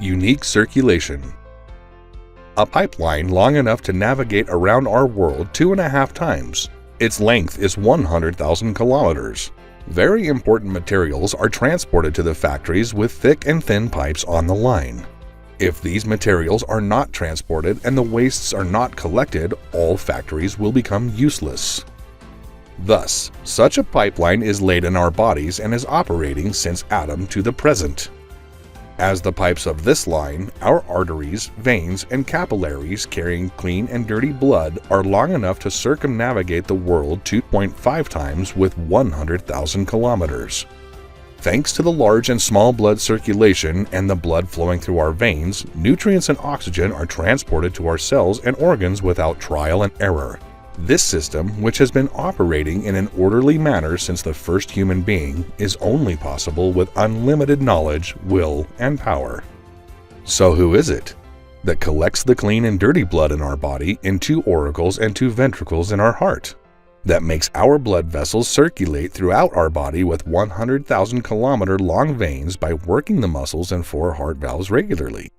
Unique circulation. A pipeline long enough to navigate around our world 2.5 times. Its length is 100,000 kilometers. Very important materials are transported to the factories with thick and thin pipes on the line. If these materials are not transported and the wastes are not collected, all factories will become useless. Thus, such a pipeline is laid in our bodies and is operating since Adam to the present. As the pipes of this line, our arteries, veins, and capillaries carrying clean and dirty blood are long enough to circumnavigate the world 2.5 times with 100,000 kilometers. Thanks to the large and small blood circulation and the blood flowing through our veins, nutrients and oxygen are transported to our cells and organs without trial and error. This system, which has been operating in an orderly manner since the first human being, is only possible with unlimited knowledge, will, and power. So who is it that collects the clean and dirty blood in our body in 2 auricles and 2 ventricles in our heart? That makes our blood vessels circulate throughout our body with 100,000 kilometer long veins by working the muscles and 4 heart valves regularly.